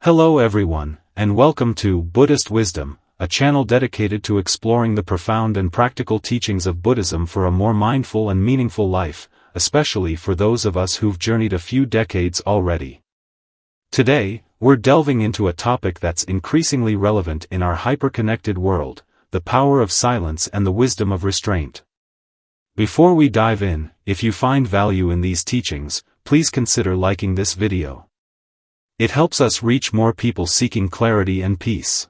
Hello everyone, and welcome to Buddhist Wisdom, a channel dedicated to exploring the profound and practical teachings of Buddhism for a more mindful and meaningful life, especially for those of us who've journeyed a few decades already. Today, we're delving into a topic that's increasingly relevant in our hyper-connected world, the power of silence and the wisdom of restraint. Before we dive in, if you find value in these teachings, please consider liking this video. It helps us reach more people seeking clarity and peace.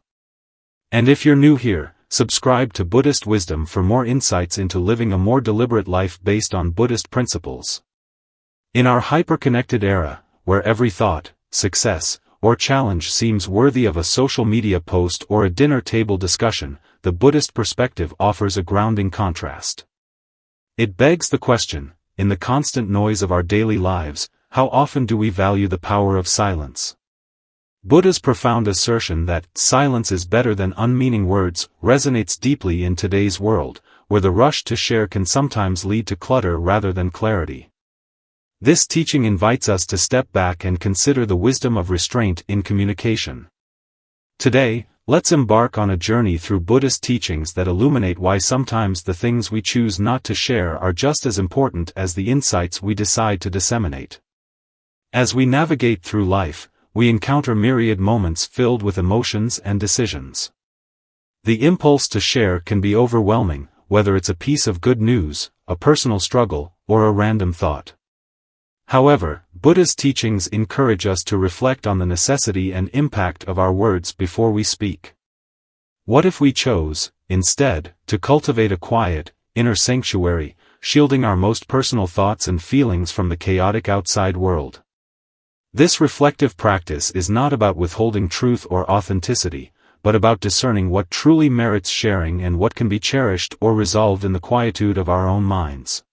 And if you're new here, subscribe to Buddhist Wisdom for more insights into living a more deliberate life based on Buddhist principles. In our hyper-connected era, where every thought, success, or challenge seems worthy of a social media post or a dinner table discussion, the Buddhist perspective offers a grounding contrast. It begs the question, in the constant noise of our daily lives, how often do we value the power of silence? Buddha's profound assertion that silence is better than unmeaning words resonates deeply in today's world, where the rush to share can sometimes lead to clutter rather than clarity. This teaching invites us to step back and consider the wisdom of restraint in communication. Today, let's embark on a journey through Buddhist teachings that illuminate why sometimes the things we choose not to share are just as important as the insights we decide to disseminate. As we navigate through life, we encounter myriad moments filled with emotions and decisions. The impulse to share can be overwhelming, whether it's a piece of good news, a personal struggle, or a random thought. However, Buddha's teachings encourage us to reflect on the necessity and impact of our words before we speak. What if we chose, instead, to cultivate a quiet, inner sanctuary, shielding our most personal thoughts and feelings from the chaotic outside world? This reflective practice is not about withholding truth or authenticity, but about discerning what truly merits sharing and what can be cherished or resolved in the quietude of our own minds.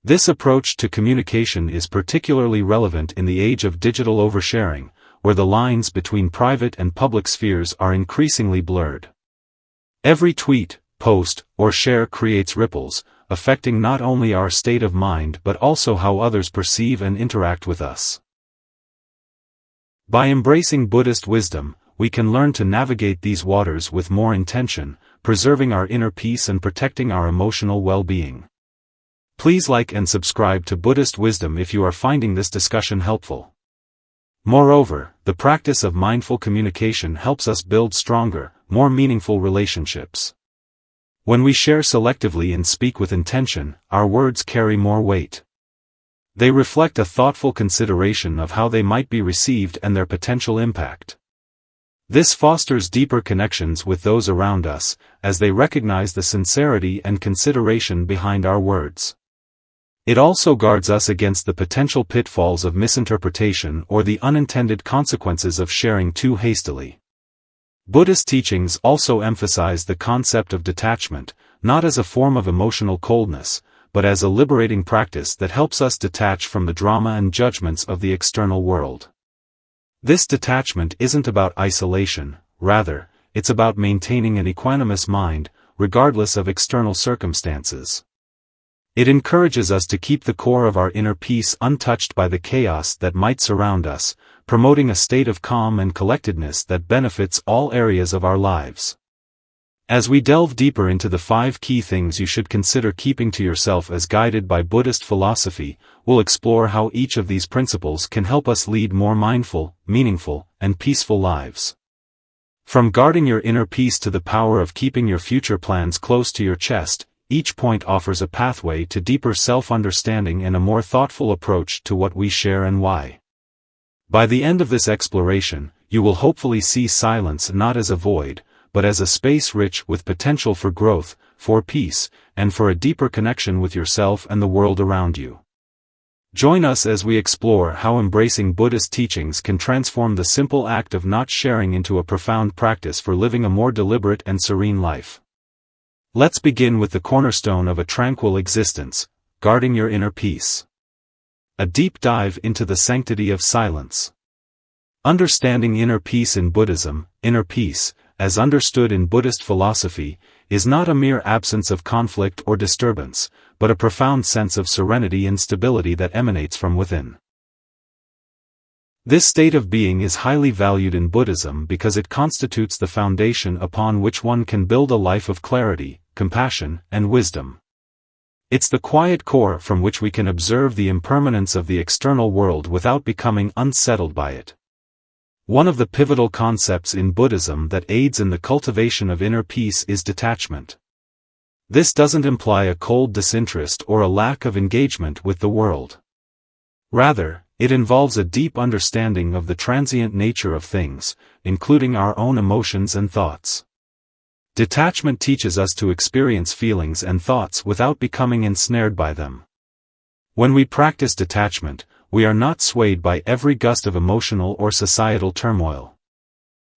This approach to communication is particularly relevant in the age of digital oversharing, where the lines between private and public spheres are increasingly blurred. Every tweet, post, or share creates ripples, affecting not only our state of mind but also how others perceive and interact with us. By embracing Buddhist wisdom, we can learn to navigate these waters with more intention, preserving our inner peace and protecting our emotional well-being. Please like and subscribe to Buddhist Wisdom if you are finding this discussion helpful. Moreover, the practice of mindful communication helps us build stronger, more meaningful relationships. When we share selectively and speak with intention, our words carry more weight. They reflect a thoughtful consideration of how they might be received and their potential impact. This fosters deeper connections with those around us, as they recognize the sincerity and consideration behind our words. It also guards us against the potential pitfalls of misinterpretation or the unintended consequences of sharing too hastily. Buddhist teachings also emphasize the concept of detachment, not as a form of emotional coldness, but as a liberating practice that helps us detach from the drama and judgments of the external world. This detachment isn't about isolation, rather, it's about maintaining an equanimous mind, regardless of external circumstances. It encourages us to keep the core of our inner peace untouched by the chaos that might surround us, promoting a state of calm and collectedness that benefits all areas of our lives. As we delve deeper into the 5 key things you should consider keeping to yourself as guided by Buddhist philosophy, we'll explore how each of these principles can help us lead more mindful, meaningful, and peaceful lives. From guarding your inner peace to the power of keeping your future plans close to your chest, each point offers a pathway to deeper self-understanding and a more thoughtful approach to what we share and why. By the end of this exploration, you will hopefully see silence not as a void, but as a space rich with potential for growth, for peace, and for a deeper connection with yourself and the world around you. Join us as we explore how embracing Buddhist teachings can transform the simple act of not sharing into a profound practice for living a more deliberate and serene life. Let's begin with the cornerstone of a tranquil existence, guarding your inner peace. A deep dive into the sanctity of silence. Understanding inner peace in Buddhism, inner peace, as understood in Buddhist philosophy, is not a mere absence of conflict or disturbance, but a profound sense of serenity and stability that emanates from within. This state of being is highly valued in Buddhism because it constitutes the foundation upon which one can build a life of clarity, compassion, and wisdom. It's the quiet core from which we can observe the impermanence of the external world without becoming unsettled by it. One of the pivotal concepts in Buddhism that aids in the cultivation of inner peace is detachment. This doesn't imply a cold disinterest or a lack of engagement with the world. Rather, it involves a deep understanding of the transient nature of things, including our own emotions and thoughts. Detachment teaches us to experience feelings and thoughts without becoming ensnared by them. When we practice detachment, we are not swayed by every gust of emotional or societal turmoil.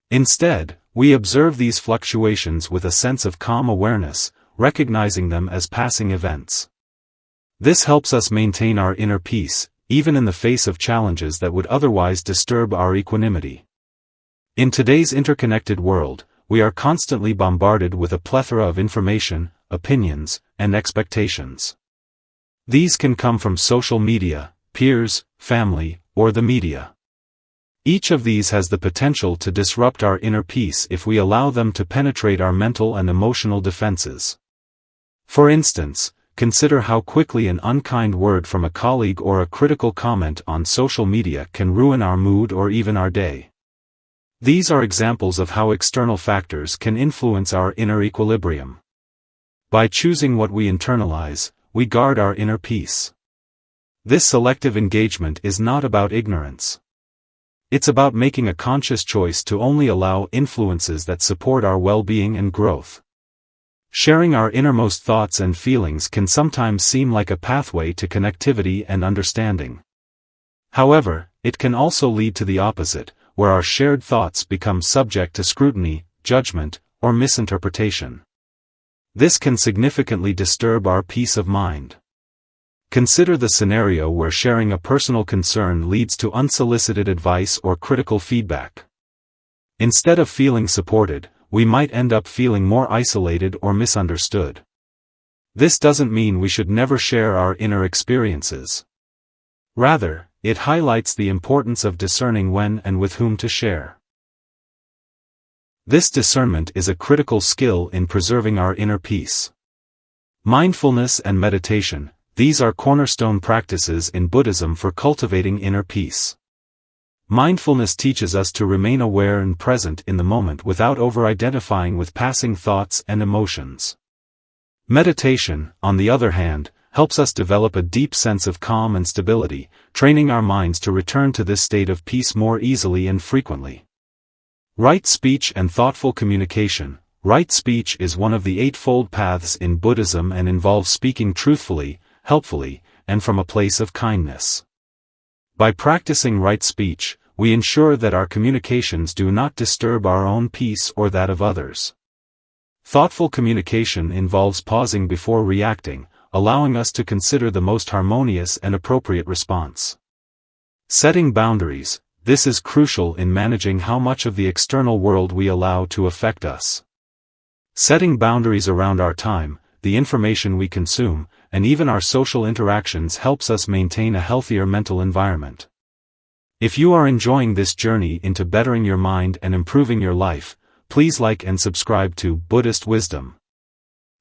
Instead, we observe these fluctuations with a sense of calm awareness, recognizing them as passing events. This helps us maintain our inner peace, even in the face of challenges that would otherwise disturb our equanimity. In today's interconnected world, we are constantly bombarded with a plethora of information, opinions, and expectations. These can come from social media, peers, family, or the media. Each of these has the potential to disrupt our inner peace if we allow them to penetrate our mental and emotional defenses. For instance, consider how quickly an unkind word from a colleague or a critical comment on social media can ruin our mood or even our day. These are examples of how external factors can influence our inner equilibrium. By choosing what we internalize, we guard our inner peace. This selective engagement is not about ignorance. It's about making a conscious choice to only allow influences that support our well-being and growth. Sharing our innermost thoughts and feelings can sometimes seem like a pathway to connectivity and understanding. However, it can also lead to the opposite, where our shared thoughts become subject to scrutiny, judgment, or misinterpretation. This can significantly disturb our peace of mind. Consider the scenario where sharing a personal concern leads to unsolicited advice or critical feedback. Instead of feeling supported, we might end up feeling more isolated or misunderstood. This doesn't mean we should never share our inner experiences. Rather, it highlights the importance of discerning when and with whom to share. This discernment is a critical skill in preserving our inner peace. Mindfulness and meditation, these are cornerstone practices in Buddhism for cultivating inner peace. Mindfulness teaches us to remain aware and present in the moment without over-identifying with passing thoughts and emotions. Meditation, on the other hand, helps us develop a deep sense of calm and stability, training our minds to return to this state of peace more easily and frequently. Right speech and thoughtful communication. Right speech is one of the eightfold paths in Buddhism and involves speaking truthfully, helpfully, and from a place of kindness. By practicing right speech, we ensure that our communications do not disturb our own peace or that of others. Thoughtful communication involves pausing before reacting, allowing us to consider the most harmonious and appropriate response. Setting boundaries, this is crucial in managing how much of the external world we allow to affect us. Setting boundaries around our time, the information we consume, and even our social interactions helps us maintain a healthier mental environment. If you are enjoying this journey into bettering your mind and improving your life, please like and subscribe to Buddhist Wisdom.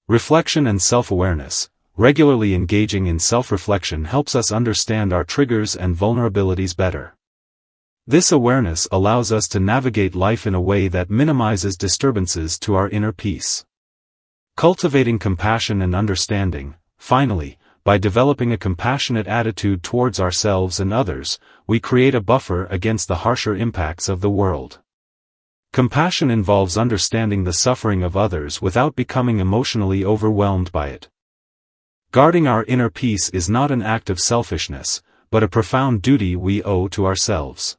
Reflection and self-awareness. Regularly engaging in self-reflection helps us understand our triggers and vulnerabilities better. This awareness allows us to navigate life in a way that minimizes disturbances to our inner peace. Cultivating compassion and understanding. Finally, by developing a compassionate attitude towards ourselves and others, we create a buffer against the harsher impacts of the world. Compassion involves understanding the suffering of others without becoming emotionally overwhelmed by it. Guarding our inner peace is not an act of selfishness, but a profound duty we owe to ourselves.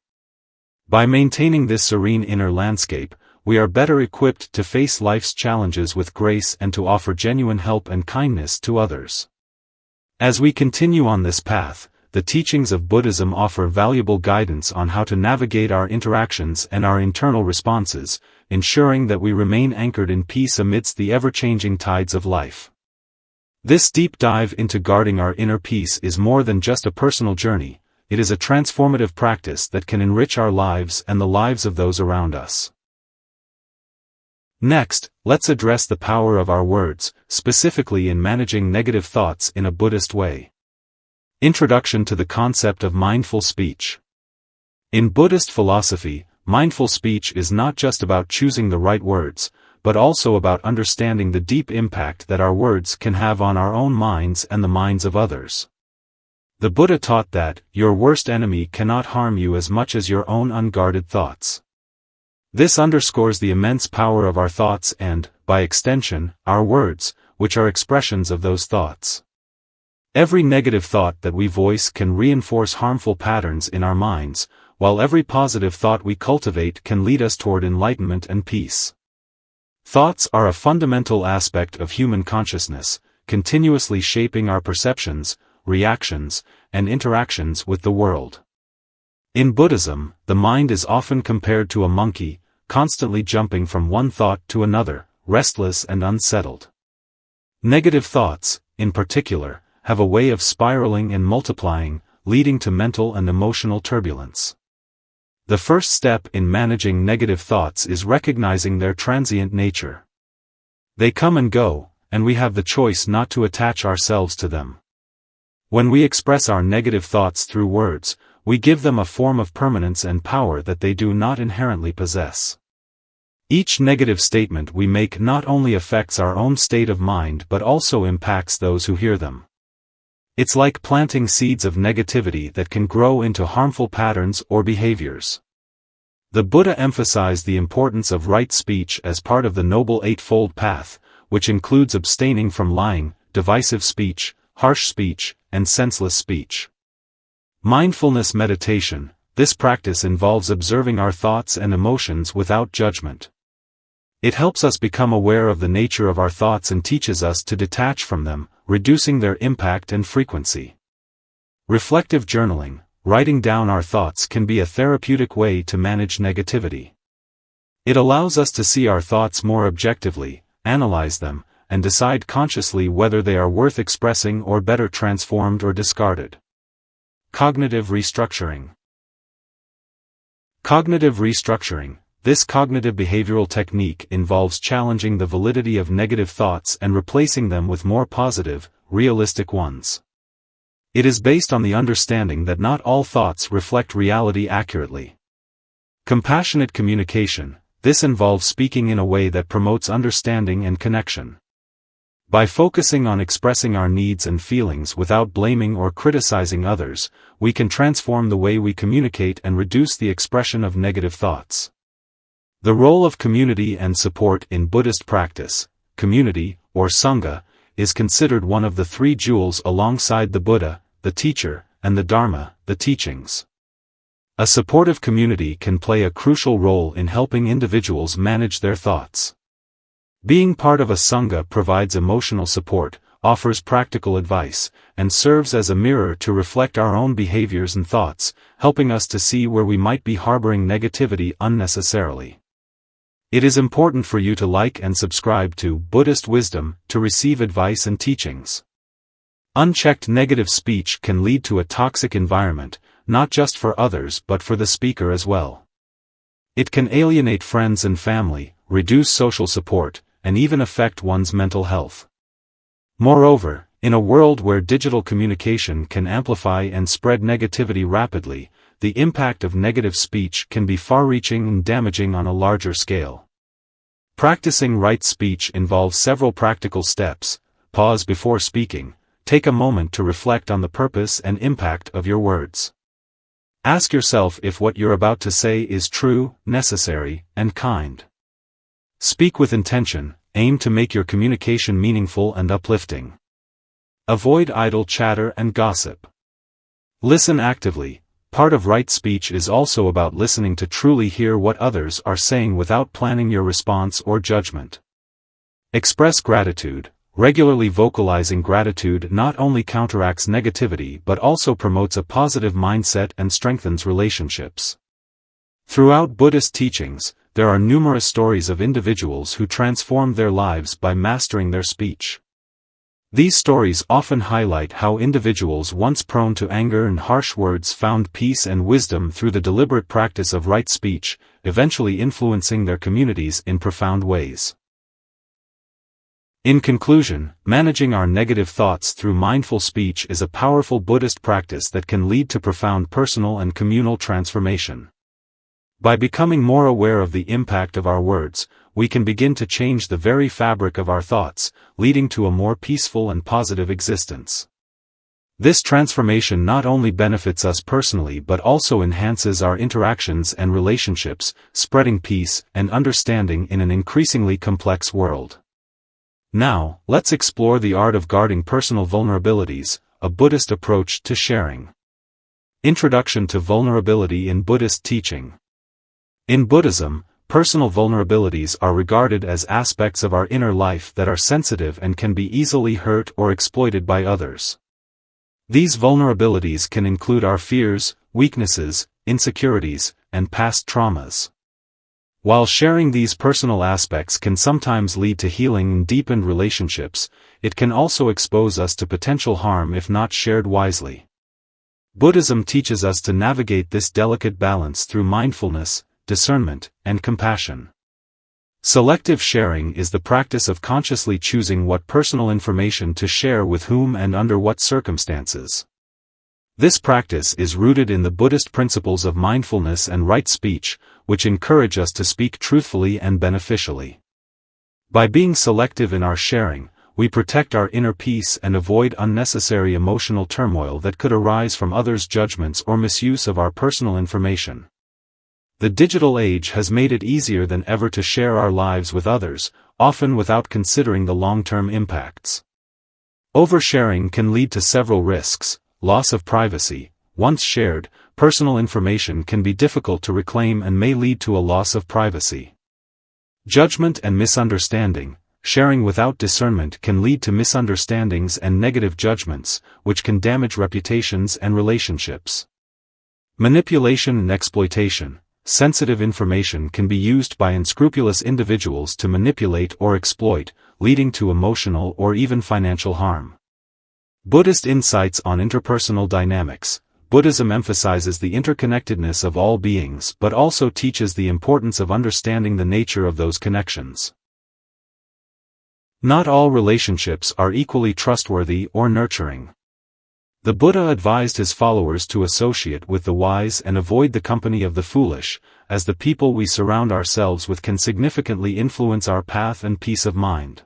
By maintaining this serene inner landscape, we are better equipped to face life's challenges with grace and to offer genuine help and kindness to others. As we continue on this path, the teachings of Buddhism offer valuable guidance on how to navigate our interactions and our internal responses, ensuring that we remain anchored in peace amidst the ever-changing tides of life. This deep dive into guarding our inner peace is more than just a personal journey. it is a transformative practice that can enrich our lives and the lives of those around us. Next, let's address the power of our words, specifically in managing negative thoughts in a Buddhist way. Introduction to the concept of mindful speech. In Buddhist philosophy, mindful speech is not just about choosing the right words, but also about understanding the deep impact that our words can have on our own minds and the minds of others. The Buddha taught that your worst enemy cannot harm you as much as your own unguarded thoughts. This underscores the immense power of our thoughts and, by extension, our words, which are expressions of those thoughts. Every negative thought that we voice can reinforce harmful patterns in our minds, while every positive thought we cultivate can lead us toward enlightenment and peace. Thoughts are a fundamental aspect of human consciousness, continuously shaping our perceptions, reactions, and interactions with the world. In Buddhism, the mind is often compared to a monkey, constantly jumping from one thought to another, restless and unsettled. Negative thoughts, in particular, have a way of spiraling and multiplying, leading to mental and emotional turbulence. The first step in managing negative thoughts is recognizing their transient nature. They come and go, and we have the choice not to attach ourselves to them. When we express our negative thoughts through words, we give them a form of permanence and power that they do not inherently possess. Each negative statement we make not only affects our own state of mind but also impacts those who hear them. It's like planting seeds of negativity that can grow into harmful patterns or behaviors. The Buddha emphasized the importance of right speech as part of the Noble Eightfold Path, which includes abstaining from lying, divisive speech, harsh speech, and senseless speech. Mindfulness meditation. This practice involves observing our thoughts and emotions without judgment. It helps us become aware of the nature of our thoughts and teaches us to detach from them, reducing their impact and frequency. Reflective journaling. Writing down our thoughts can be a therapeutic way to manage negativity. It allows us to see our thoughts more objectively, analyze them, and decide consciously whether they are worth expressing or better transformed or discarded. Cognitive restructuring. Cognitive restructuring. This cognitive behavioral technique involves challenging the validity of negative thoughts and replacing them with more positive, realistic ones. It is based on the understanding that not all thoughts reflect reality accurately. Compassionate communication. This involves speaking in a way that promotes understanding and connection. By focusing on expressing our needs and feelings without blaming or criticizing others, we can transform the way we communicate and reduce the expression of negative thoughts. The role of community and support in Buddhist practice. Community, or Sangha, is considered one of the three jewels alongside the Buddha, the teacher, and the Dharma, the teachings. A supportive community can play a crucial role in helping individuals manage their thoughts. Being part of a Sangha provides emotional support, offers practical advice, and serves as a mirror to reflect our own behaviors and thoughts, helping us to see where we might be harboring negativity unnecessarily. It is important for you to like and subscribe to Buddhist Wisdom to receive advice and teachings. Unchecked negative speech can lead to a toxic environment, not just for others but for the speaker as well. It can alienate friends and family, reduce social support, and even affect one's mental health. Moreover, in a world where digital communication can amplify and spread negativity rapidly, the impact of negative speech can be far-reaching and damaging on a larger scale. Practicing right speech involves several practical steps. Pause before speaking. Take a moment to reflect on the purpose and impact of your words. Ask yourself if what you're about to say is true, necessary, and kind. Speak with intention. Aim to make your communication meaningful and uplifting. Avoid idle chatter and gossip. Listen actively. Part of right speech is also about listening to truly hear what others are saying without planning your response or judgment. Express gratitude. Regularly vocalizing gratitude not only counteracts negativity but also promotes a positive mindset and strengthens relationships. Throughout Buddhist teachings, there are numerous stories of individuals who transformed their lives by mastering their speech. These stories often highlight how individuals once prone to anger and harsh words found peace and wisdom through the deliberate practice of right speech, eventually influencing their communities in profound ways. In conclusion, managing our negative thoughts through mindful speech is a powerful Buddhist practice that can lead to profound personal and communal transformation. By becoming more aware of the impact of our words, we can begin to change the very fabric of our thoughts, leading to a more peaceful and positive existence. This transformation not only benefits us personally but also enhances our interactions and relationships, spreading peace and understanding in an increasingly complex world. Now, let's explore the art of guarding personal vulnerabilities, a Buddhist approach to sharing. Introduction to vulnerability in Buddhist teaching. In Buddhism, personal vulnerabilities are regarded as aspects of our inner life that are sensitive and can be easily hurt or exploited by others. These vulnerabilities can include our fears, weaknesses, insecurities, and past traumas. While sharing these personal aspects can sometimes lead to healing and deepened relationships, it can also expose us to potential harm if not shared wisely. Buddhism teaches us to navigate this delicate balance through mindfulness, discernment, and compassion. Selective sharing is the practice of consciously choosing what personal information to share with whom and under what circumstances. This practice is rooted in the Buddhist principles of mindfulness and right speech, which encourage us to speak truthfully and beneficially. By being selective in our sharing, we protect our inner peace and avoid unnecessary emotional turmoil that could arise from others' judgments or misuse of our personal information. The digital age has made it easier than ever to share our lives with others, often without considering the long-term impacts. Oversharing can lead to several risks. Loss of privacy. Once shared, personal information can be difficult to reclaim and may lead to a loss of privacy. Judgment and misunderstanding. Sharing without discernment can lead to misunderstandings and negative judgments, which can damage reputations and relationships. Manipulation and exploitation. Sensitive information can be used by unscrupulous individuals to manipulate or exploit, leading to emotional or even financial harm. Buddhist insights on interpersonal dynamics. Buddhism emphasizes the interconnectedness of all beings but also teaches the importance of understanding the nature of those connections. Not all relationships are equally trustworthy or nurturing. The Buddha advised his followers to associate with the wise and avoid the company of the foolish, as the people we surround ourselves with can significantly influence our path and peace of mind.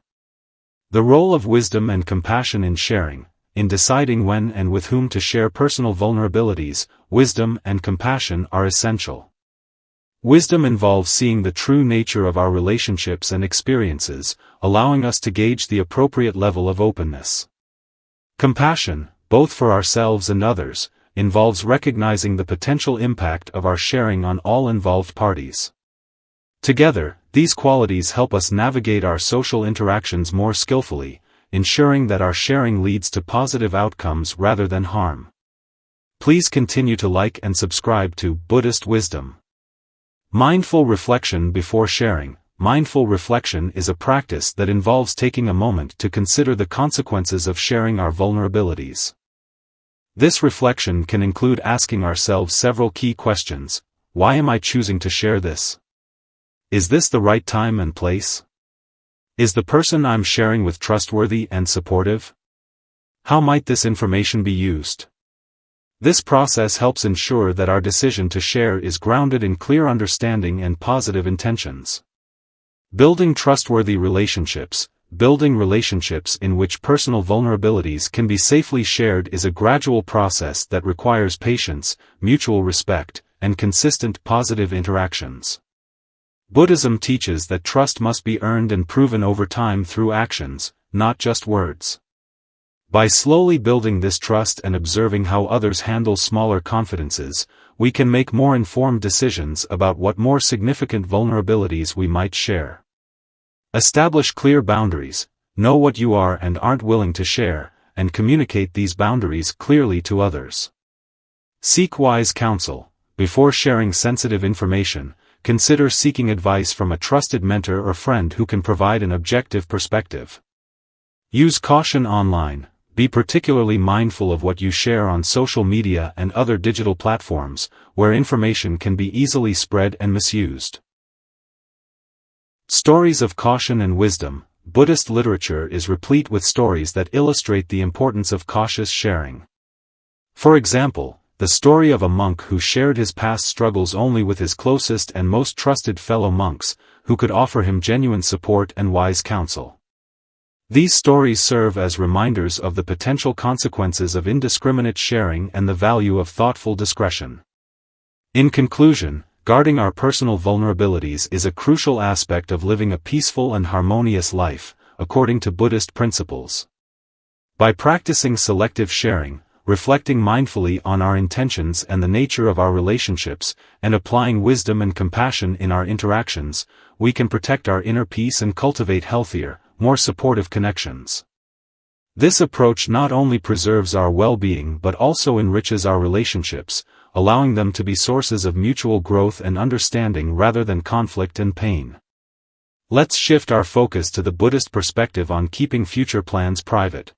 The role of wisdom and compassion in sharing. In deciding when and with whom to share personal vulnerabilities, wisdom and compassion are essential. Wisdom involves seeing the true nature of our relationships and experiences, allowing us to gauge the appropriate level of openness. Compassion, both for ourselves and others, involves recognizing the potential impact of our sharing on all involved parties. Together, these qualities help us navigate our social interactions more skillfully, ensuring that our sharing leads to positive outcomes rather than harm. Please continue to like and subscribe to Buddhist Wisdom. Mindful reflection before sharing. Mindful reflection is a practice that involves taking a moment to consider the consequences of sharing our vulnerabilities. This reflection can include asking ourselves several key questions. Why am I choosing to share this? Is this the right time and place? Is the person I'm sharing with trustworthy and supportive? How might this information be used? This process helps ensure that our decision to share is grounded in clear understanding and positive intentions. Building trustworthy relationships. Building relationships in which personal vulnerabilities can be safely shared is a gradual process that requires patience, mutual respect, and consistent positive interactions. Buddhism teaches that trust must be earned and proven over time through actions, not just words. By slowly building this trust and observing how others handle smaller confidences, we can make more informed decisions about what more significant vulnerabilities we might share. Establish clear boundaries, know what you are and aren't willing to share, and communicate these boundaries clearly to others. Seek wise counsel. Before sharing sensitive information, consider seeking advice from a trusted mentor or friend who can provide an objective perspective. Use caution online. Be particularly mindful of what you share on social media and other digital platforms, where information can be easily spread and misused. Stories of caution and wisdom. Buddhist literature is replete with stories that illustrate the importance of cautious sharing. For example, the story of a monk who shared his past struggles only with his closest and most trusted fellow monks, who could offer him genuine support and wise counsel. These stories serve as reminders of the potential consequences of indiscriminate sharing and the value of thoughtful discretion. In conclusion, guarding our personal vulnerabilities is a crucial aspect of living a peaceful and harmonious life, according to Buddhist principles. By practicing selective sharing, reflecting mindfully on our intentions and the nature of our relationships, and applying wisdom and compassion in our interactions, we can protect our inner peace and cultivate healthier, more supportive connections. This approach not only preserves our well-being but also enriches our relationships, allowing them to be sources of mutual growth and understanding rather than conflict and pain. Let's shift our focus to the Buddhist perspective on keeping future plans private.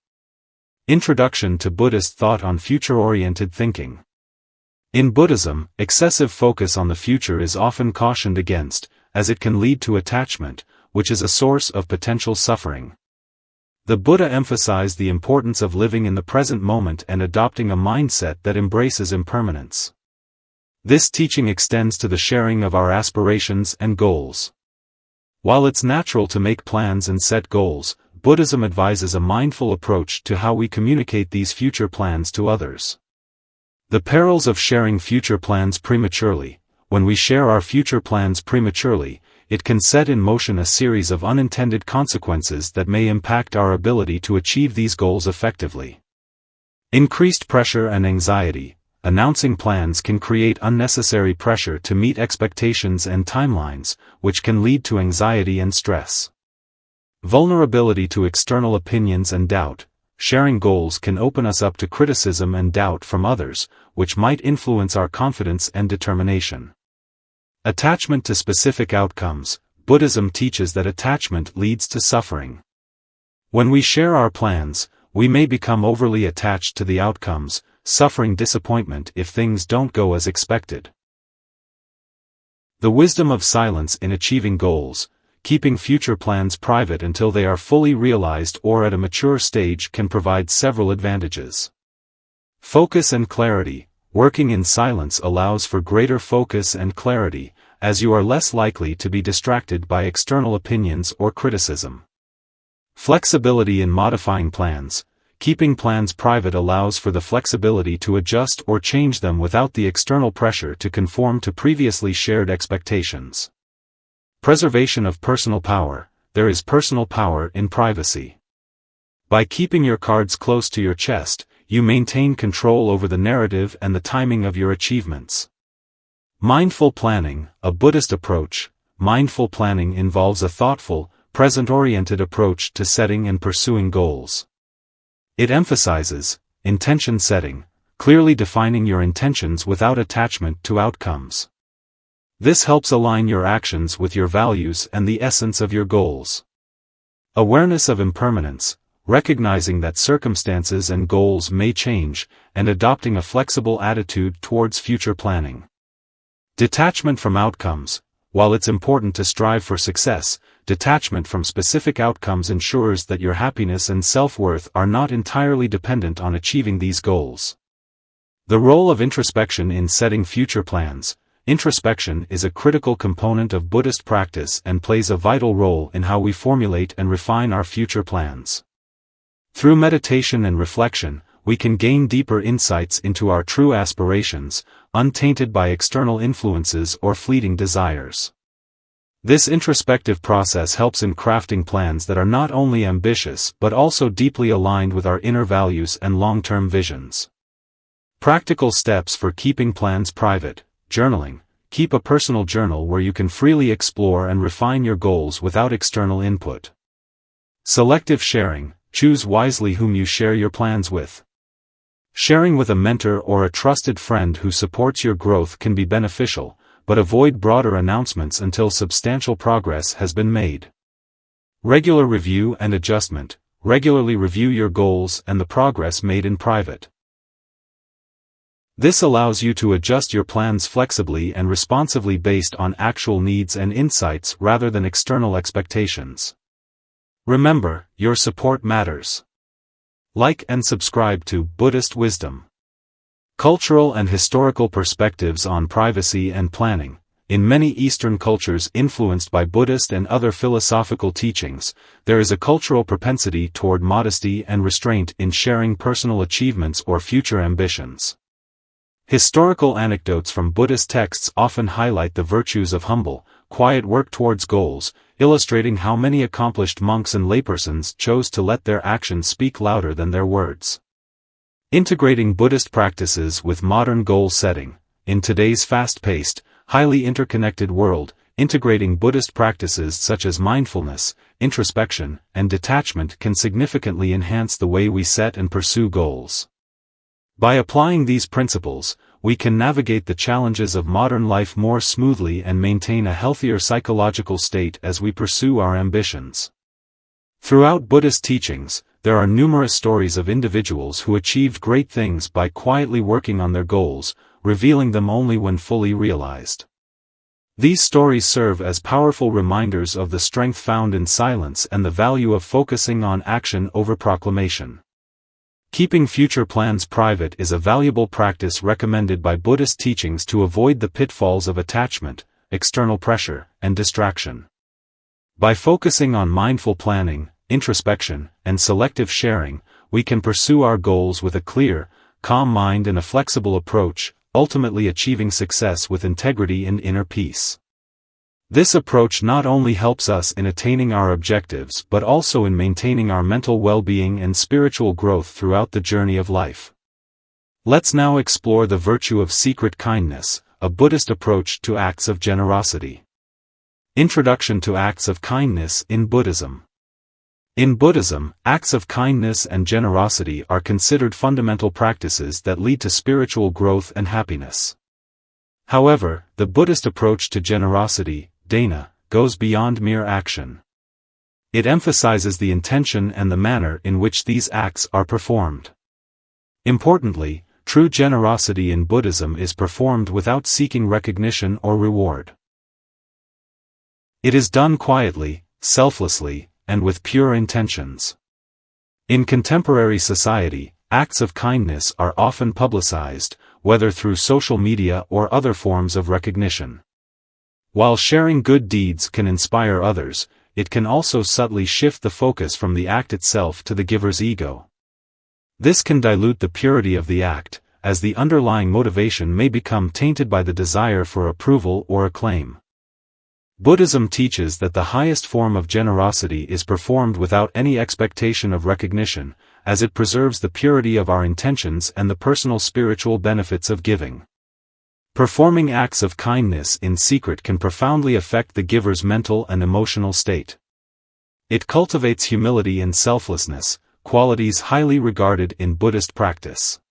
Introduction to Buddhist thought on future-oriented thinking. In Buddhism, excessive focus on the future is often cautioned against, as it can lead to attachment, which is a source of potential suffering. The Buddha emphasized the importance of living in the present moment and adopting a mindset that embraces impermanence. This teaching extends to the sharing of our aspirations and goals. While it's natural to make plans and set goals, Buddhism advises a mindful approach to how we communicate these future plans to others. The perils of sharing future plans prematurely. When we share our future plans prematurely, it can set in motion a series of unintended consequences that may impact our ability to achieve these goals effectively. Increased pressure and anxiety. Announcing plans can create unnecessary pressure to meet expectations and timelines, which can lead to anxiety and stress. Vulnerability to external opinions and doubt. Sharing goals can open us up to criticism and doubt from others, which might influence our confidence and determination. Attachment to specific outcomes. Buddhism teaches that attachment leads to suffering. When we share our plans, we may become overly attached to the outcomes, suffering disappointment if things don't go as expected. The wisdom of silence in achieving goals. Keeping future plans private until they are fully realized or at a mature stage can provide several advantages. Focus and clarity. Working in silence allows for greater focus and clarity, as you are less likely to be distracted by external opinions or criticism. Flexibility in modifying plans. Keeping plans private allows for the flexibility to adjust or change them without the external pressure to conform to previously shared expectations. Preservation of personal power. There is personal power in privacy. By keeping your cards close to your chest, you maintain control over the narrative and the timing of your achievements. Mindful planning. A Buddhist approach. Mindful planning involves a thoughtful, present-oriented approach to setting and pursuing goals. It emphasizes intention setting, clearly defining your intentions without attachment to outcomes. This helps align your actions with your values and the essence of your goals. Awareness of impermanence. Recognizing that circumstances and goals may change, and adopting a flexible attitude towards future planning. Detachment from outcomes. While it's important to strive for success, detachment from specific outcomes ensures that your happiness and self-worth are not entirely dependent on achieving these goals. The role of introspection in setting future plans. Introspection is a critical component of Buddhist practice and plays a vital role in how we formulate and refine our future plans. Through meditation and reflection, we can gain deeper insights into our true aspirations, untainted by external influences or fleeting desires. This introspective process helps in crafting plans that are not only ambitious but also deeply aligned with our inner values and long-term visions. Practical steps for keeping plans private. Journaling. Keep a personal journal where you can freely explore and refine your goals without external input. Selective sharing. Choose wisely whom you share your plans with. Sharing with a mentor or a trusted friend who supports your growth can be beneficial, but avoid broader announcements until substantial progress has been made. Regular review and adjustment. regularly review your goals and the progress made in private. This allows you to adjust your plans flexibly and responsively based on actual needs and insights rather than external expectations. Remember, your support matters. Like and subscribe to Buddhist Wisdom. Cultural and historical perspectives on privacy and planning. In many Eastern cultures influenced by Buddhist and other philosophical teachings, there is a cultural propensity toward modesty and restraint in sharing personal achievements or future ambitions. Historical anecdotes from Buddhist texts often highlight the virtues of humble, quiet work towards goals, illustrating how many accomplished monks and laypersons chose to let their actions speak louder than their words. Integrating Buddhist practices with modern goal setting. In today's fast-paced, highly interconnected world, integrating Buddhist practices such as mindfulness, introspection, and detachment can significantly enhance the way we set and pursue goals. By applying these principles, we can navigate the challenges of modern life more smoothly and maintain a healthier psychological state as we pursue our ambitions. Throughout Buddhist teachings, there are numerous stories of individuals who achieved great things by quietly working on their goals, revealing them only when fully realized. These stories serve as powerful reminders of the strength found in silence and the value of focusing on action over proclamation. Keeping future plans private is a valuable practice recommended by Buddhist teachings to avoid the pitfalls of attachment, external pressure, and distraction. By focusing on mindful planning, introspection, and selective sharing, we can pursue our goals with a clear, calm mind and a flexible approach, ultimately achieving success with integrity and inner peace. This approach not only helps us in attaining our objectives but also in maintaining our mental well-being and spiritual growth throughout the journey of life. Let's now explore the virtue of secret kindness, a Buddhist approach to acts of generosity. Introduction to acts of kindness in Buddhism. In Buddhism, acts of kindness and generosity are considered fundamental practices that lead to spiritual growth and happiness. However, the Buddhist approach to generosity, dana, goes beyond mere action. It emphasizes the intention and the manner in which these acts are performed. Importantly, true generosity in Buddhism is performed without seeking recognition or reward. It is done quietly, selflessly, and with pure intentions. In contemporary society, acts of kindness are often publicized, whether through social media or other forms of recognition. While sharing good deeds can inspire others, it can also subtly shift the focus from the act itself to the giver's ego. This can dilute the purity of the act, as the underlying motivation may become tainted by the desire for approval or acclaim. Buddhism teaches that the highest form of generosity is performed without any expectation of recognition, as it preserves the purity of our intentions and the personal spiritual benefits of giving. Performing acts of kindness in secret can profoundly affect the giver's mental and emotional state. It cultivates humility and selflessness, qualities highly regarded in Buddhist practice.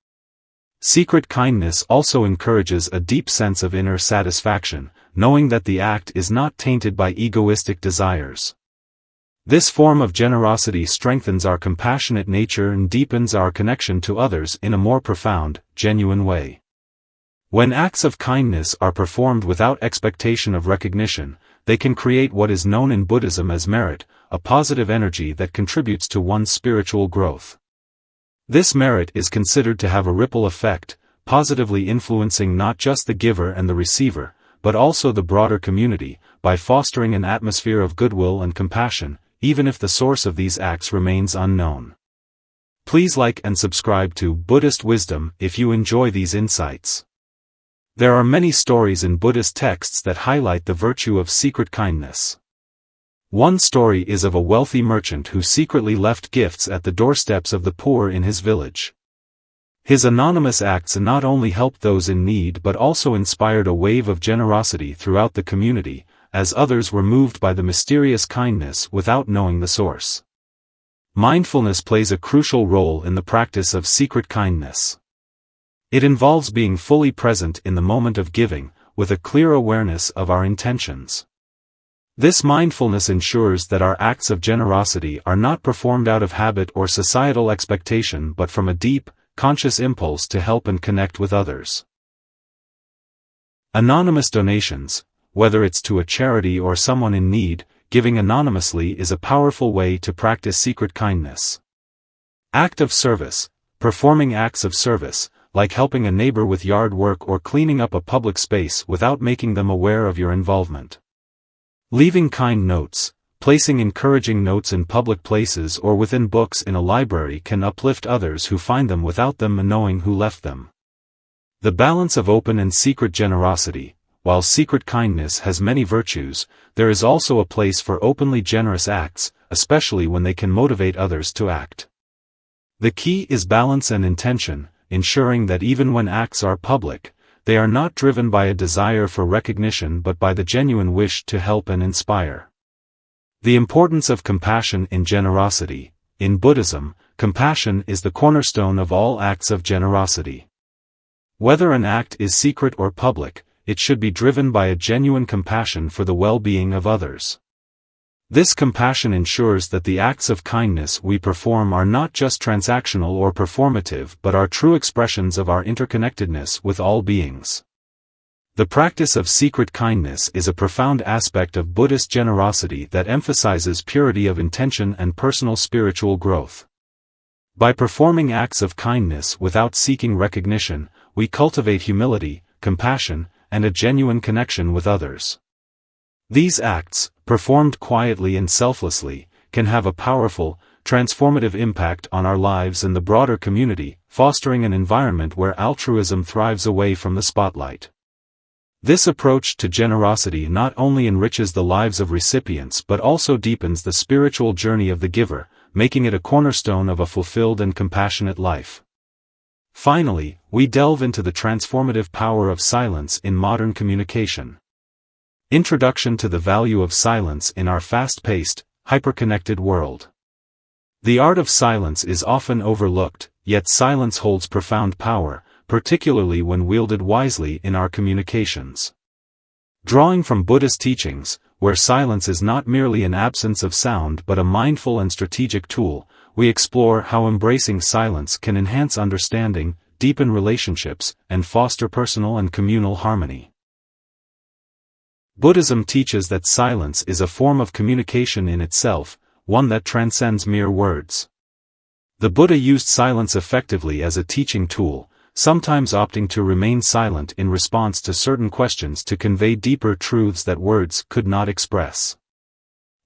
Secret kindness also encourages a deep sense of inner satisfaction, knowing that the act is not tainted by egoistic desires. This form of generosity strengthens our compassionate nature and deepens our connection to others in a more profound, genuine way. When acts of kindness are performed without expectation of recognition, they can create what is known in Buddhism as merit, a positive energy that contributes to one's spiritual growth. This merit is considered to have a ripple effect, positively influencing not just the giver and the receiver, but also the broader community, by fostering an atmosphere of goodwill and compassion, even if the source of these acts remains unknown. Please like and subscribe to Buddhist Wisdom if you enjoy these insights. There are many stories in Buddhist texts that highlight the virtue of secret kindness. One story is of a wealthy merchant who secretly left gifts at the doorsteps of the poor in his village. His anonymous acts not only helped those in need but also inspired a wave of generosity throughout the community, as others were moved by the mysterious kindness without knowing the source. Mindfulness plays a crucial role in the practice of secret kindness. It involves being fully present in the moment of giving, with a clear awareness of our intentions. This mindfulness ensures that our acts of generosity are not performed out of habit or societal expectation but from a deep, conscious impulse to help and connect with others. Anonymous donations, whether it's to a charity or someone in need, giving anonymously is a powerful way to practice secret kindness. Act of service, performing acts of service, like helping a neighbor with yard work or cleaning up a public space without making them aware of your involvement. Leaving kind notes, placing encouraging notes in public places or within books in a library can uplift others who find them without them knowing who left them. The balance of open and secret generosity. While secret kindness has many virtues, there is also a place for openly generous acts, especially when they can motivate others to act. The key is balance and intention, ensuring that even when acts are public, they are not driven by a desire for recognition but by the genuine wish to help and inspire. The importance of compassion in generosity. In Buddhism, compassion is the cornerstone of all acts of generosity. Whether an act is secret or public, it should be driven by a genuine compassion for the well-being of others. This compassion ensures that the acts of kindness we perform are not just transactional or performative but are true expressions of our interconnectedness with all beings. The practice of secret kindness is a profound aspect of Buddhist generosity that emphasizes purity of intention and personal spiritual growth. By performing acts of kindness without seeking recognition, we cultivate humility, compassion, and a genuine connection with others. These acts, performed quietly and selflessly, can have a powerful, transformative impact on our lives and the broader community, fostering an environment where altruism thrives away from the spotlight. This approach to generosity not only enriches the lives of recipients but also deepens the spiritual journey of the giver, making it a cornerstone of a fulfilled and compassionate life. Finally, we delve into the transformative power of silence in modern communication. Introduction to the value of silence in our fast-paced, hyper-connected world. The art of silence is often overlooked, yet silence holds profound power, particularly when wielded wisely in our communications. Drawing from Buddhist teachings, where silence is not merely an absence of sound but a mindful and strategic tool, we explore how embracing silence can enhance understanding, deepen relationships, and foster personal and communal harmony. Buddhism teaches that silence is a form of communication in itself, one that transcends mere words. The Buddha used silence effectively as a teaching tool, sometimes opting to remain silent in response to certain questions to convey deeper truths that words could not express.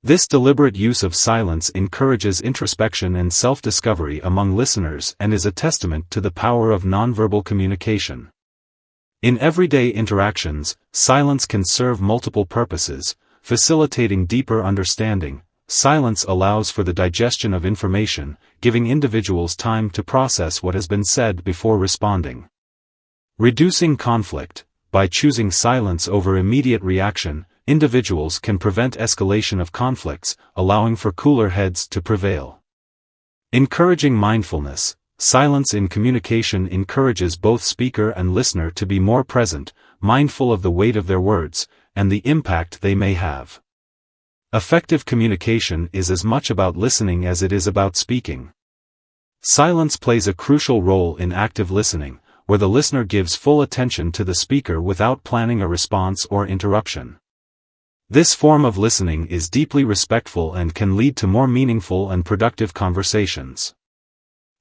This deliberate use of silence encourages introspection and self-discovery among listeners and is a testament to the power of nonverbal communication. In everyday interactions, silence can serve multiple purposes, facilitating deeper understanding. Silence allows for the digestion of information, giving individuals time to process what has been said before responding. Reducing conflict. By choosing silence over immediate reaction, individuals can prevent escalation of conflicts, allowing for cooler heads to prevail. Encouraging mindfulness. Silence in communication encourages both speaker and listener to be more present, mindful of the weight of their words, and the impact they may have. Effective communication is as much about listening as it is about speaking. Silence plays a crucial role in active listening, where the listener gives full attention to the speaker without planning a response or interruption. This form of listening is deeply respectful and can lead to more meaningful and productive conversations.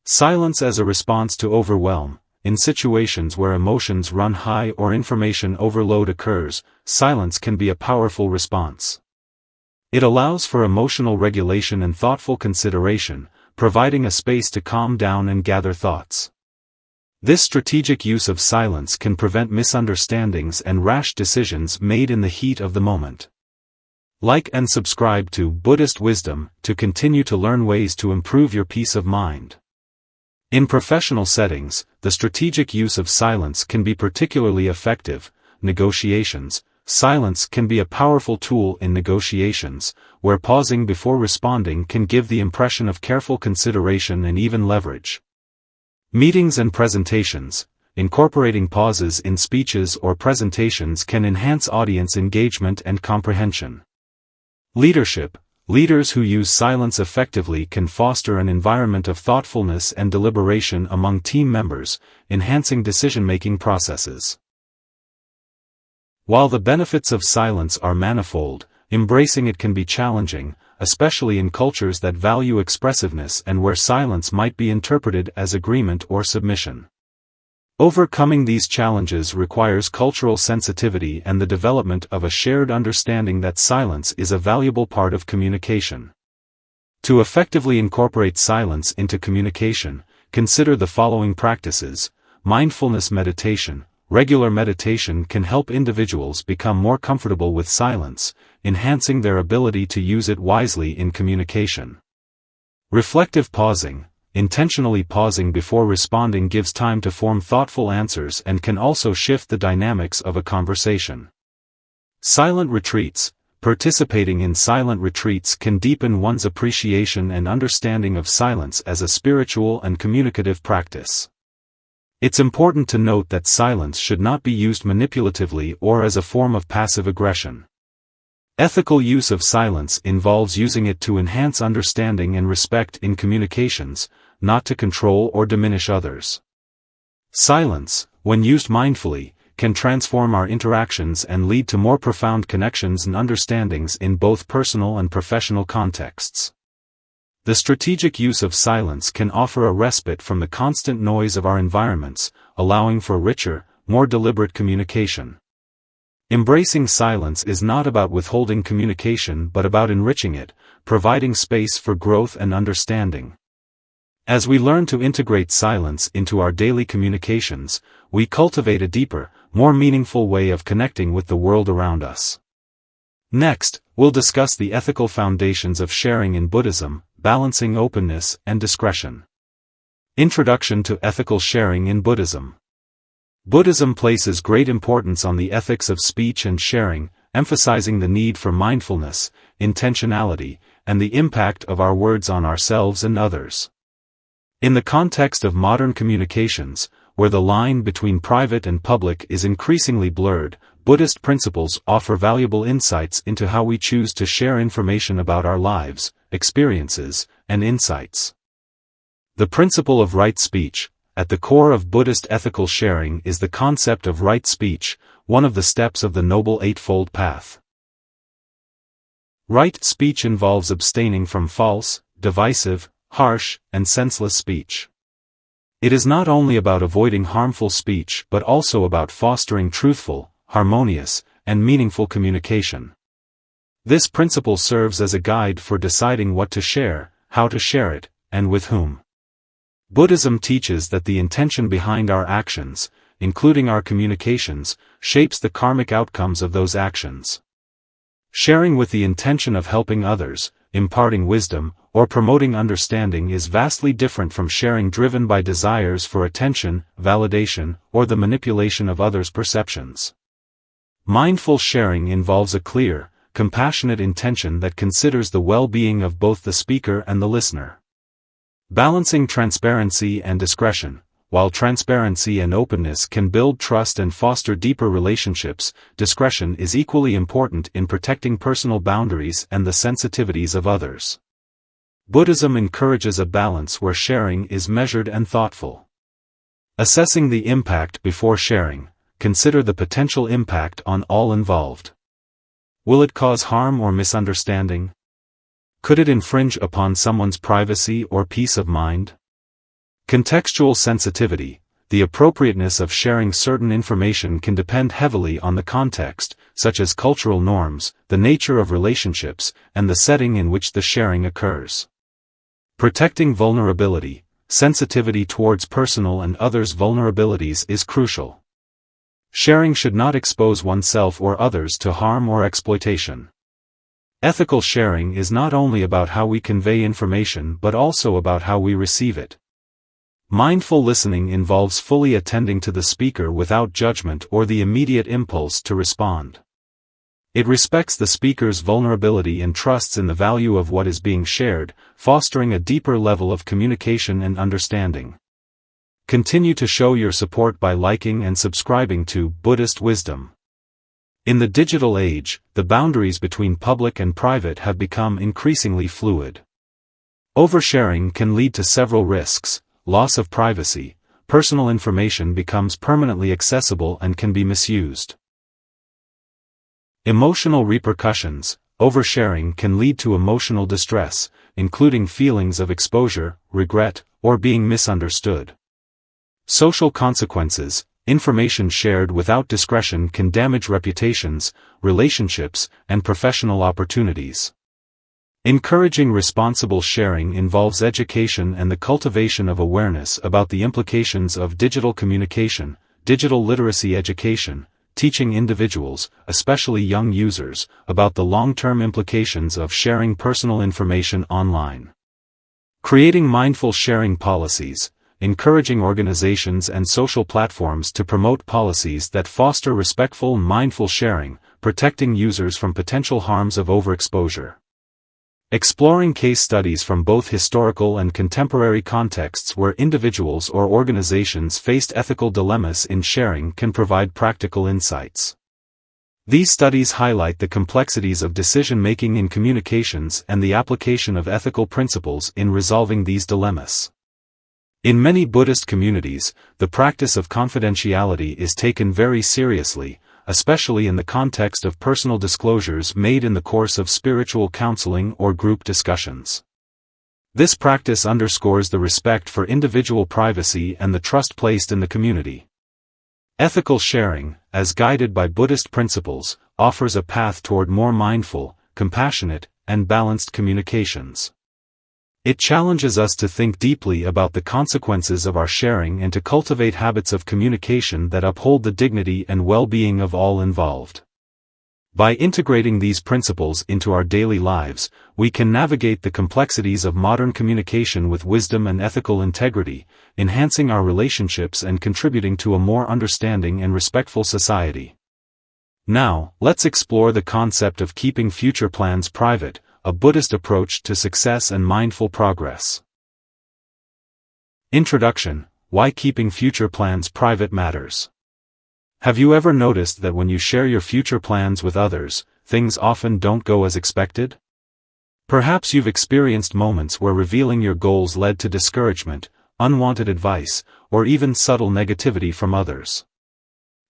Silence as a response to overwhelm. In situations where emotions run high or information overload occurs, silence can be a powerful response. It allows for emotional regulation and thoughtful consideration, providing a space to calm down and gather thoughts. This strategic use of silence can prevent misunderstandings and rash decisions made in the heat of the moment. Like and subscribe to Buddhist Wisdom to continue to learn ways to improve your peace of mind. In professional settings, the strategic use of silence can be particularly effective. Negotiations. Silence can be a powerful tool in negotiations, where pausing before responding can give the impression of careful consideration and even leverage. Meetings and presentations. Incorporating pauses in speeches or presentations can enhance audience engagement and comprehension. Leadership. Leaders who use silence effectively can foster an environment of thoughtfulness and deliberation among team members, enhancing decision-making processes. While the benefits of silence are manifold, embracing it can be challenging, especially in cultures that value expressiveness and where silence might be interpreted as agreement or submission. Overcoming these challenges requires cultural sensitivity and the development of a shared understanding that silence is a valuable part of communication. To effectively incorporate silence into communication, consider the following practices. Mindfulness meditation. Regular meditation can help individuals become more comfortable with silence, enhancing their ability to use it wisely in communication. Reflective pausing. Intentionally pausing before responding gives time to form thoughtful answers and can also shift the dynamics of a conversation. Silent retreats. Participating in silent retreats can deepen one's appreciation and understanding of silence as a spiritual and communicative practice. It's important to note that silence should not be used manipulatively or as a form of passive aggression. Ethical use of silence involves using it to enhance understanding and respect in communications, not to control or diminish others. Silence, when used mindfully, can transform our interactions and lead to more profound connections and understandings in both personal and professional contexts. The strategic use of silence can offer a respite from the constant noise of our environments, allowing for richer, more deliberate communication. Embracing silence is not about withholding communication but about enriching it, providing space for growth and understanding. As we learn to integrate silence into our daily communications, we cultivate a deeper, more meaningful way of connecting with the world around us. Next, we'll discuss the ethical foundations of sharing in Buddhism, balancing openness and discretion. Introduction to ethical sharing in Buddhism. Buddhism places great importance on the ethics of speech and sharing, emphasizing the need for mindfulness, intentionality, and the impact of our words on ourselves and others. In the context of modern communications, where the line between private and public is increasingly blurred, Buddhist principles offer valuable insights into how we choose to share information about our lives, experiences, and insights. The principle of right speech. At the core of Buddhist ethical sharing is the concept of right speech, one of the steps of the Noble Eightfold Path. Right speech involves abstaining from false, divisive, harsh, and senseless speech. It is not only about avoiding harmful speech but also about fostering truthful, harmonious, and meaningful communication. This principle serves as a guide for deciding what to share, how to share it, and with whom. Buddhism teaches that the intention behind our actions, including our communications, shapes the karmic outcomes of those actions. Sharing with the intention of helping others, imparting wisdom, or promoting understanding is vastly different from sharing driven by desires for attention, validation, or the manipulation of others' perceptions. Mindful sharing involves a clear, compassionate intention that considers the well-being of both the speaker and the listener. Balancing transparency and discretion. While transparency and openness can build trust and foster deeper relationships, discretion is equally important in protecting personal boundaries and the sensitivities of others. Buddhism encourages a balance where sharing is measured and thoughtful. Assessing the impact before sharing. Consider the potential impact on all involved. Will it cause harm or misunderstanding? Could it infringe upon someone's privacy or peace of mind? Contextual sensitivity. The appropriateness of sharing certain information can depend heavily on the context, such as cultural norms, the nature of relationships, and the setting in which the sharing occurs. Protecting vulnerability. Sensitivity towards personal and others' vulnerabilities is crucial. Sharing should not expose oneself or others to harm or exploitation. Ethical sharing is not only about how we convey information but also about how we receive it. Mindful listening involves fully attending to the speaker without judgment or the immediate impulse to respond. It respects the speaker's vulnerability and trusts in the value of what is being shared, fostering a deeper level of communication and understanding. Continue to show your support by liking and subscribing to Buddhist Wisdom. In the digital age, the boundaries between public and private have become increasingly fluid. Oversharing can lead to several risks: loss of privacy. Personal information becomes permanently accessible and can be misused. Emotional repercussions. Oversharing can lead to emotional distress, including feelings of exposure, regret, or being misunderstood. Social consequences. Information shared without discretion can damage reputations, relationships, and professional opportunities. Encouraging responsible sharing involves education and the cultivation of awareness about the implications of digital communication, digital literacy education, teaching individuals, especially young users, about the long-term implications of sharing personal information online. Creating mindful sharing policies, encouraging organizations and social platforms to promote policies that foster respectful and mindful sharing, protecting users from potential harms of overexposure. Exploring case studies from both historical and contemporary contexts where individuals or organizations faced ethical dilemmas in sharing can provide practical insights. These studies highlight the complexities of decision-making in communications and the application of ethical principles in resolving these dilemmas. In many Buddhist communities, the practice of confidentiality is taken very seriously, especially in the context of personal disclosures made in the course of spiritual counseling or group discussions. This practice underscores the respect for individual privacy and the trust placed in the community. Ethical sharing, as guided by Buddhist principles, offers a path toward more mindful, compassionate, and balanced communications. It challenges us to think deeply about the consequences of our sharing and to cultivate habits of communication that uphold the dignity and well-being of all involved. By integrating these principles into our daily lives, we can navigate the complexities of modern communication with wisdom and ethical integrity, enhancing our relationships and contributing to a more understanding and respectful society. Now, let's explore the concept of keeping future plans private, a Buddhist approach to success and mindful progress. Introduction: Why keeping future plans private matters. Have you ever noticed that when you share your future plans with others, things often don't go as expected? Perhaps you've experienced moments where revealing your goals led to discouragement, unwanted advice, or even subtle negativity from others.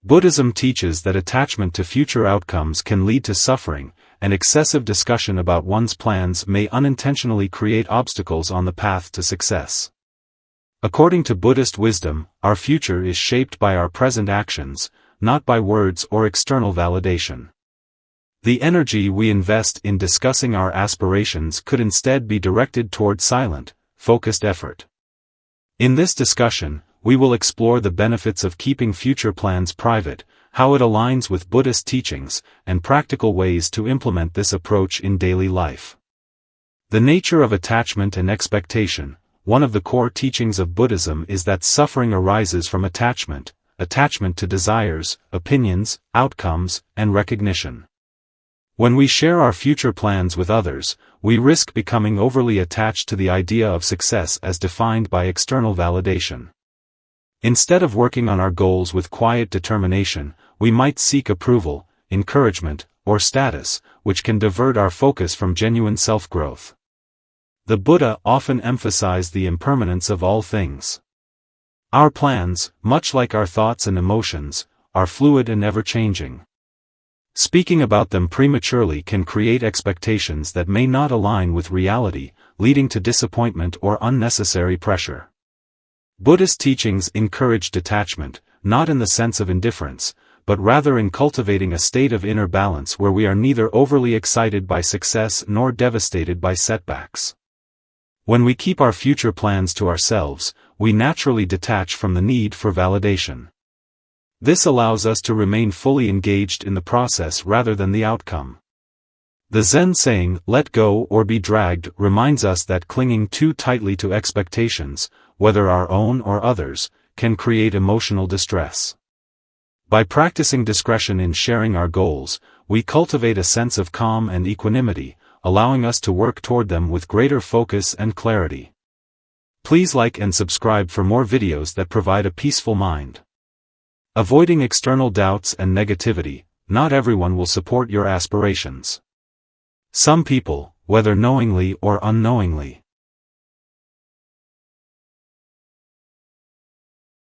Buddhism teaches that attachment to future outcomes can lead to suffering, and excessive discussion about one's plans may unintentionally create obstacles on the path to success. According to Buddhist wisdom, our future is shaped by our present actions, not by words or external validation. The energy we invest in discussing our aspirations could instead be directed toward silent, focused effort. In this discussion, we will explore the benefits of keeping future plans private, how it aligns with Buddhist teachings, and practical ways to implement this approach in daily life. The nature of attachment and expectation. One of the core teachings of Buddhism is that suffering arises from attachment to desires, opinions, outcomes, and recognition. When we share our future plans with others, we risk becoming overly attached to the idea of success as defined by external validation. Instead of working on our goals with quiet determination, we might seek approval, encouragement, or status, which can divert our focus from genuine self-growth. The Buddha often emphasized the impermanence of all things. Our plans, much like our thoughts and emotions, are fluid and ever-changing. Speaking about them prematurely can create expectations that may not align with reality, leading to disappointment or unnecessary pressure. Buddhist teachings encourage detachment, not in the sense of indifference, but rather in cultivating a state of inner balance where we are neither overly excited by success nor devastated by setbacks. When we keep our future plans to ourselves, we naturally detach from the need for validation. This allows us to remain fully engaged in the process rather than the outcome. The Zen saying, "Let go or be dragged," reminds us that clinging too tightly to expectations, whether our own or others, can create emotional distress. By practicing discretion in sharing our goals, we cultivate a sense of calm and equanimity, allowing us to work toward them with greater focus and clarity. Please like and subscribe for more videos that provide a peaceful mind. Avoiding external doubts and negativity. not everyone will support your aspirations. Some people, whether knowingly or unknowingly,